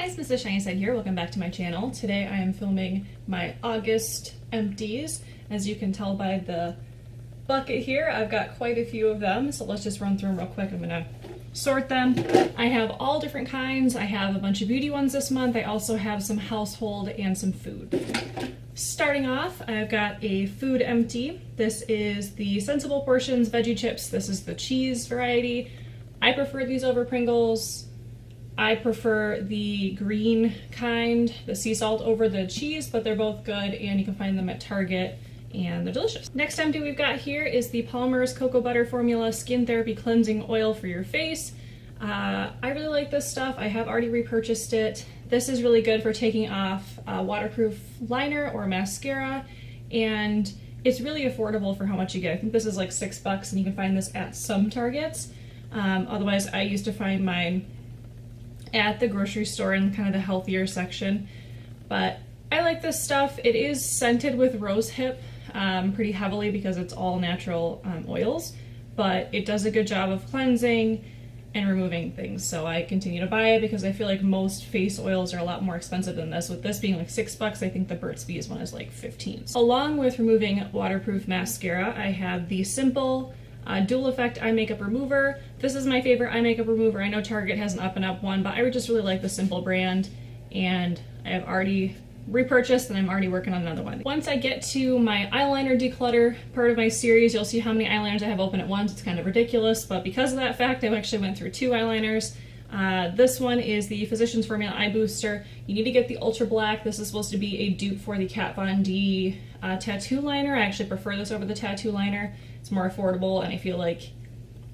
Hi guys, Mrs. Shiny Side here. Welcome back to my channel. Today I am filming my August empties. As you can tell by the bucket here, I've got quite a few of them, so let's just run through them real quick. I'm gonna sort them. I have all different kinds. I have a bunch of beauty ones this month. I also have some household and some food. Starting off, I've got a food empty. This is the Sensible Portions Veggie Chips. This is the cheese variety. I prefer these over Pringles. I prefer the green kind, the sea salt, over the cheese, but they're both good and you can find them at Target and they're delicious. Next empty we've got here is the Palmer's Cocoa Butter Formula Skin Therapy Cleansing Oil for your face. I really like this stuff. I have already repurchased it. This is really good for taking off waterproof liner or mascara, and it's really affordable for how much you get. I think this is like $6 and you can find this at some Targets. Otherwise, I used to find mine at the grocery store in kind of the healthier section, but I like this stuff. It is scented with rosehip pretty heavily because it's all natural oils, but it does a good job of cleansing and removing things, so I continue to buy it because I feel like most face oils are a lot more expensive than this. With this being like $6, I think the Burt's Bees one is like 15. Along with removing waterproof mascara, I have the Simple Dual Effect Eye Makeup Remover. This is my favorite eye makeup remover. I know Target has an up and up one, but I would just really like the Simple brand, and I have already repurchased and I'm already working on another one. Once I get to my eyeliner declutter part of my series, you'll see how many eyeliners I have open at once. It's kind of ridiculous, but because of that fact, I actually went through 2 eyeliners. This one is the Physicians Formula Eye Booster. You need to get the Ultra Black. This is supposed to be a dupe for the Kat Von D tattoo liner. I actually prefer this over the tattoo liner. It's more affordable and I feel like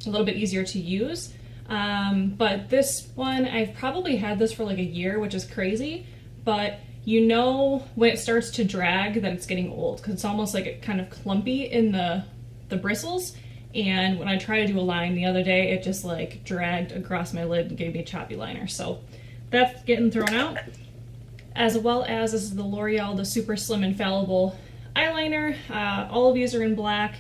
a little bit easier to use. But this one, I've probably had this for like a year, which is crazy, but you know when it starts to drag that it's getting old because it's almost like it kind of clumpy in the bristles. And when I tried to do a line the other day, it just like dragged across my lid and gave me a choppy liner. So that's getting thrown out. As well as this is the Loreal, the Super Slim Infallible eyeliner. All of these are in black.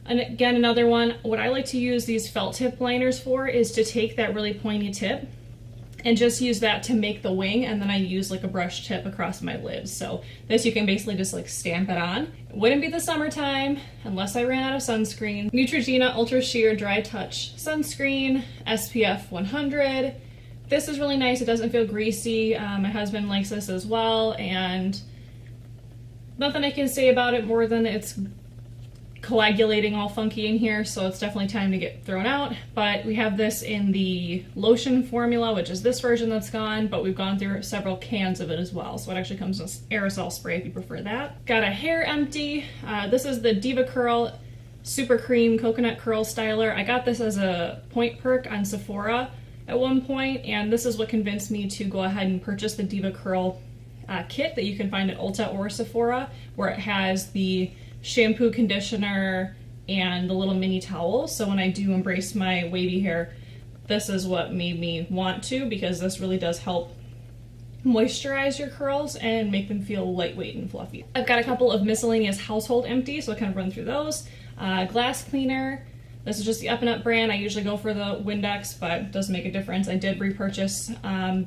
And again, another one, what I like to use these felt tip liners for is to take that really pointy tip and just use that to make the wing, and then I use like a brush tip across my lids. So this you can basically just like stamp it on. It wouldn't be the summertime unless I ran out of sunscreen. Neutrogena Ultra Sheer Dry Touch Sunscreen, SPF 100. This is really nice, it doesn't feel greasy. My husband likes this as well, and nothing I can say about it more than it's coagulating all funky in here, so it's definitely time to get thrown out. But we have this in the lotion formula, which is this version that's gone, but we've gone through several cans of it as well, so it actually comes in aerosol spray if you prefer that. Got a hair empty. This is the Diva Curl Super Cream Coconut Curl Styler. I got this as a point perk on Sephora at one point, and this is what convinced me to go ahead and purchase the Diva Curl kit that you can find at Ulta or Sephora, where it has the shampoo, conditioner, and the little mini towel. So when I do embrace my wavy hair, this is what made me want to, because this really does help moisturize your curls and make them feel lightweight and fluffy. I've got a couple of miscellaneous household empties, so I'll kind of run through those. Glass cleaner. This is just the Up and Up brand. I usually go for the Windex, but it doesn't make a difference. I did repurchase the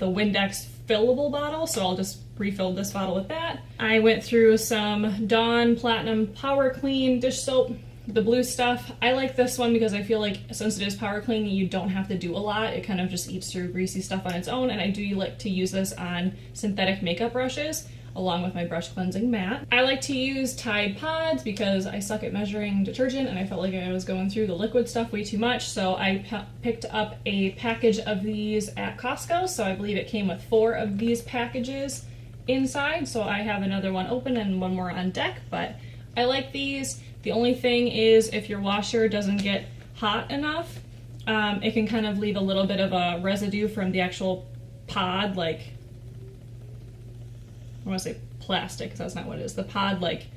Windex fillable bottle, so I'll just refill this bottle with that. I went through some Dawn Platinum Power Clean dish soap, the blue stuff. I like this one because I feel like since it is power clean, you don't have to do a lot. It kind of just eats through greasy stuff on its own, and I do like to use this on synthetic makeup brushes along with my brush cleansing mat. I like to use Tide Pods because I suck at measuring detergent and I felt like I was going through the liquid stuff way too much, so I picked up a package of these at Costco. So I believe it came with 4 of these packages inside, so I have another one open and one more on deck, but I like these. The only thing is if your washer doesn't get hot enough, it can kind of leave a little bit of a residue from the actual pod, like I want to say plastic because that's not what it is. The pod like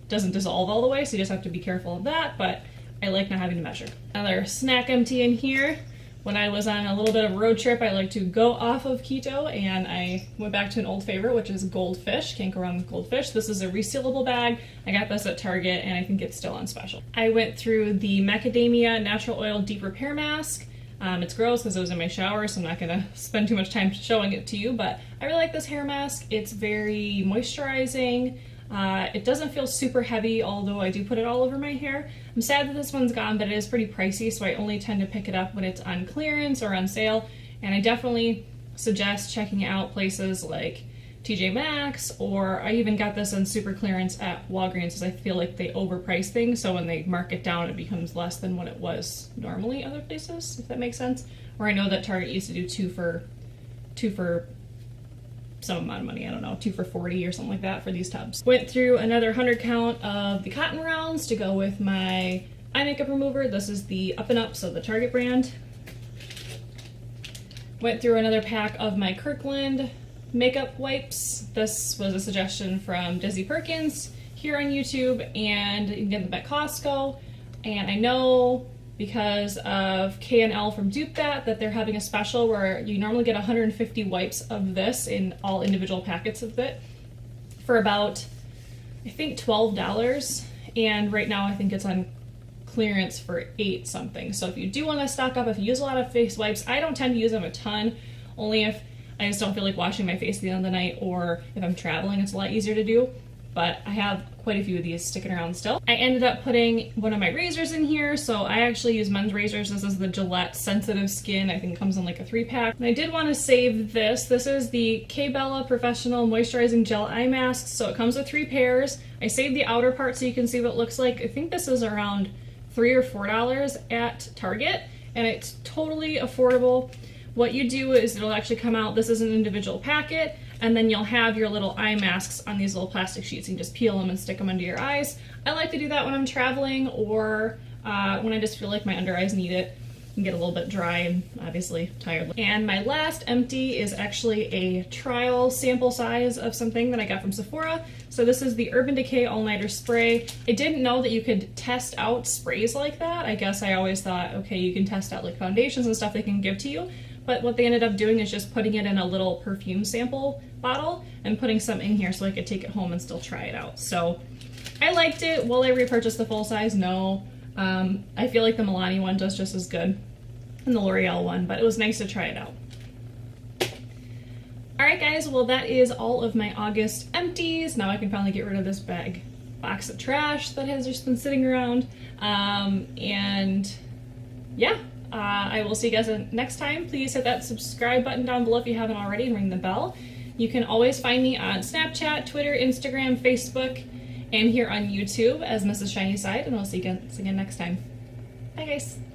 doesn't dissolve all the way, so you just have to be careful of that, but I like not having to measure. Another snack empty in here. When I was on a little bit of a road trip, I like to go off of keto, and I went back to an old favorite, which is Goldfish. Can't go wrong with Goldfish. This is a resealable bag. I got this at Target, and I think it's still on special. I went through the Macadamia Natural Oil Deep Repair Mask. It's gross because it was in my shower, so I'm not gonna spend too much time showing it to you, but I really like this hair mask. It's very moisturizing. It doesn't feel super heavy, although I do put it all over my hair. I'm sad that this one's gone, but it is pretty pricey, so I only tend to pick it up when it's on clearance or on sale, and I definitely suggest checking out places like TJ Maxx, or I even got this on super clearance at Walgreens because I feel like they overprice things, so when they mark it down it becomes less than what it was normally other places, if that makes sense. Or I know that Target used to do two for some amount of money, I don't know, 2 for $40 or something like that for these tubs. Went through another 100 count of the cotton rounds to go with my eye makeup remover. This is the Up and Up, so the Target brand. Went through another pack of my Kirkland makeup wipes. This was a suggestion from Desi Perkins here on YouTube, and you can get them at Costco. And I know because of K&L from Dupe that they're having a special where you normally get 150 wipes of this in all individual packets of it for about, I think, $12. And right now I think it's on clearance for $8 something. So if you do want to stock up, if you use a lot of face wipes, I don't tend to use them a ton, only if I just don't feel like washing my face at the end of the night, or if I'm traveling, it's a lot easier to do. But I have quite a few of these sticking around still. I ended up putting one of my razors in here, so I actually use men's razors. This is the Gillette Sensitive Skin. I think it comes in like a 3-pack. And I did want to save this. This is the K-Bella Professional Moisturizing Gel Eye Mask, so it comes with 3 pairs. I saved the outer part so you can see what it looks like. I think this is around $3 or $4 at Target, and it's totally affordable. What you do is it'll actually come out, this is an individual packet, and then you'll have your little eye masks on these little plastic sheets. You can just peel them and stick them under your eyes. I like to do that when I'm traveling, or when I just feel like my under eyes need it and get a little bit dry and obviously tired. And my last empty is actually a trial sample size of something that I got from Sephora. So this is the Urban Decay All Nighter Spray. I didn't know that you could test out sprays like that. I guess I always thought, okay, you can test out like foundations and stuff they can give to you. But what they ended up doing is just putting it in a little perfume sample bottle and putting some in here so I could take it home and still try it out. So I liked it. Will I repurchase the full size? No. I feel like the Milani one does just as good, and the L'Oreal one, but it was nice to try it out. Alright guys, well that is all of my August empties. Now I can finally get rid of this box of trash that has just been sitting around. And yeah. I will see you guys next time. Please hit that subscribe button down below if you haven't already, and ring the bell. You can always find me on Snapchat, Twitter, Instagram, Facebook, and here on YouTube as Mrs. Shiny Side, and I'll see you guys again next time. Bye guys!